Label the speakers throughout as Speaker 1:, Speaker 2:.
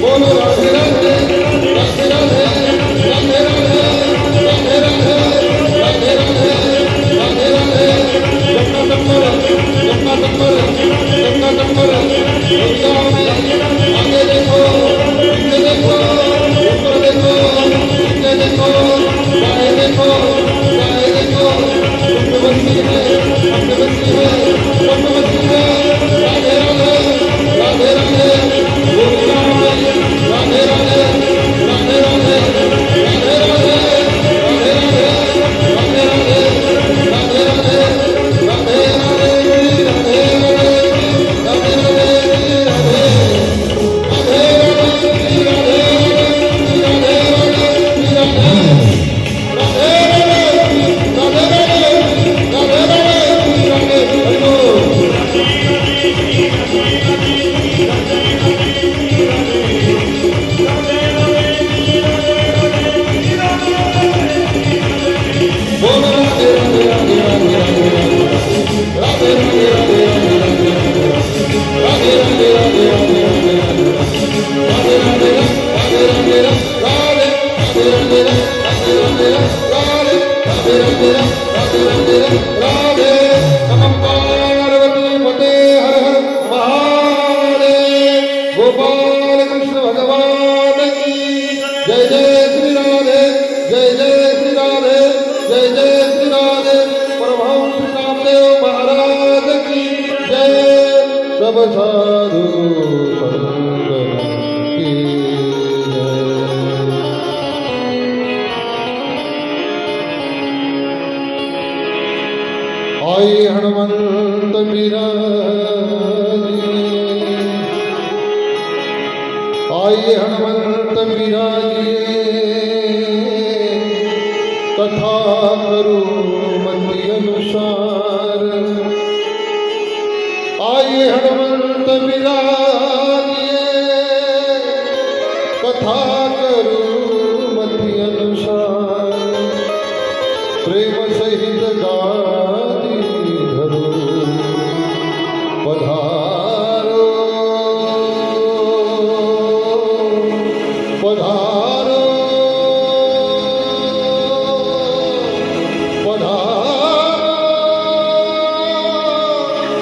Speaker 1: बोलो राधे राधे राधे राधे राधे राधे राधे राधे राधे राधे राधे राधे जगन्नाथ जगन्नाथ आगे देखो पीछे देखो ऊपर देखो नीचे देखो बाएं देखो दाएं देखो बस्ती है बस्ती है बस्ती है राधे राधे राधे राधे राधे राधे राधे राधे राधे राधे राधे राधे राधे राधे राधे आई हनुमंत बिराजिए आई हनुमंत बिराजिए कथा करूं मति अनुसार आई हनुमंत बिराजिए कथा करूं मति अनुसार प्रेम सहित गादी धरो पधारो पधारो पधारो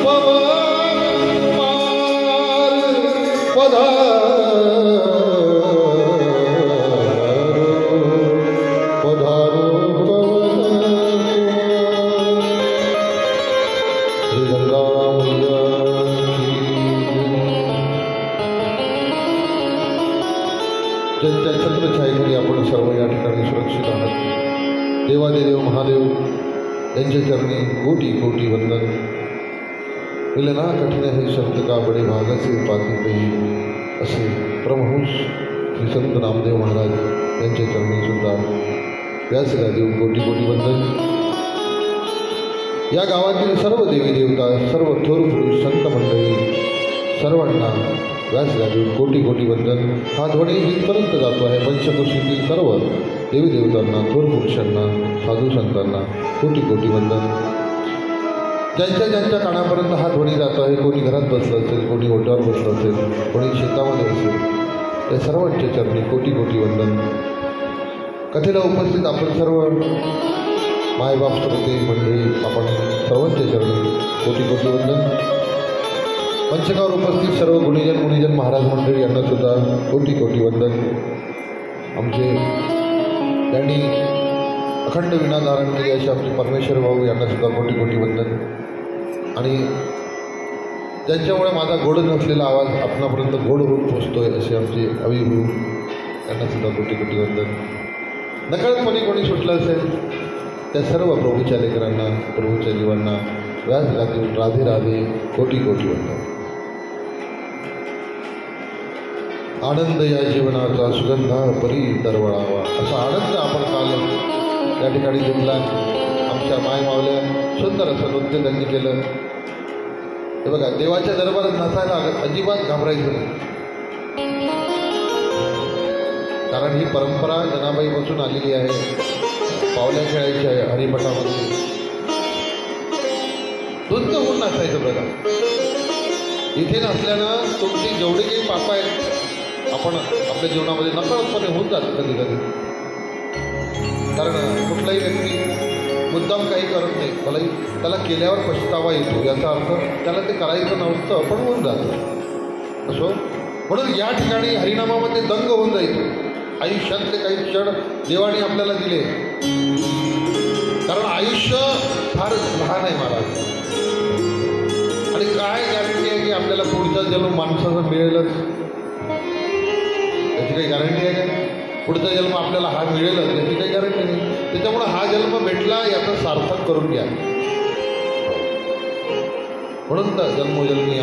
Speaker 1: पवन कुमार पधारो ज्यांच्या छत्रछायेखाली आपण सर्व या ठिकाणी सुरक्षित आहात देवादिदेव महादेव यांच्या चरणी कोटी कोटी वंदन मिलना कठिन हे शब्द का बडे भागाचे पाती काही असे परमहंस श्री संत नामदेव महाराज यांच्या चरणी सुद्धा व्यासरादेव कोटी कोटी वंदन या गावातील सर्व देवी देवता सर्व थोर पुरुष संत मंडळी सर्वांना व्यासरादेव कोटी कोटी वंदन हा ध्वनी जिथपर्यंत जातो आहे पंचकोशीतील सर्व देवी देवतांना थोर पुरुषांना साधू संतांना कोटी कोटी वंदन ज्यांच्या ज्यांच्या कानापर्यंत हा ध्वनी जातो आहे कोणी घरात बसलं असेल कोणी ओट्यावर बसलं असेल कोणी शेतामध्ये असेल या सर्वांच्या चरणी कोटी कोटी वंदन कथेला उपस्थित आपण सर्व मायबाप श्रोते मंडळी आपण सर्वांच्या चरणी कोटी कोटी वंदन पंचकावर उपस्थित सर्व गुणीजन महाराज मंडळी यांना सुद्धा कोटी कोटी वंदन आमचे त्यांनी अखंड विना धारण केली असे आमचे परमेश्वर भाऊ यांना सुद्धा कोटी कोटी वंदन आणि ज्यांच्यामुळे माझा गोड नसलेला आवाज आपणापर्यंत गोड होऊन पोचतोय असे आमचे अभिभाऊ यांना सुद्धा कोटी कोटी वंदन नकळतपणे कोणी सुटलं असेल त्या सर्व प्रभूच्या लेकरांना प्रभूच्या जीवांना व्यासरादेव राधे राधे कोटी कोटी वंदन आनंद या जीवनाचा सुगंधा परी दरवळावा असा आनंद आपण काल या ठिकाणी घेतला आमच्या मायमावल्या सुंदर असं नृत्य त्यांनी केलं हे बघा देवाच्या दरबारात नसायला अजिबात घाबरायचं नाही कारण ही परंपरा जनाबाईपासून आलेली आहे पावल्या खेळायची आहे हरिपटामध्ये धुंद होऊन नाचायचं बघा इथे नसल्यानं तुमची जेवढी काही पाप आहेत आपण आपल्या जीवनामध्ये नकळतपणे होऊन जातं कधी कधी. कारण कुठलाही व्यक्ती मुद्दाम काही करत नाही, भलाही त्याला केल्यावर पछतावा येतो, याचा अर्थ त्याला ते करायचं नव्हतं पण होऊन जातं. असो, म्हणून या ठिकाणी हरिनामामध्ये दंग होऊन जायचं. आयुष्यातले काही क्षण देवाने आपल्याला दिले, कारण आयुष्य फार लहान आहे महाराज. आणि काय गॅरंटी आहे की आपल्याला पुढचा जन्म माणसाचा मिळेलच? त्याची काही गॅरंटी आहे का? पुढचा जन्म आपल्याला हा मिळेलच याची काही गॅरंटी नाही. त्याच्यामुळे हा जन्म भेटला याचं सार्थक करून घ्या. म्हणून तर जन्मोजन्मी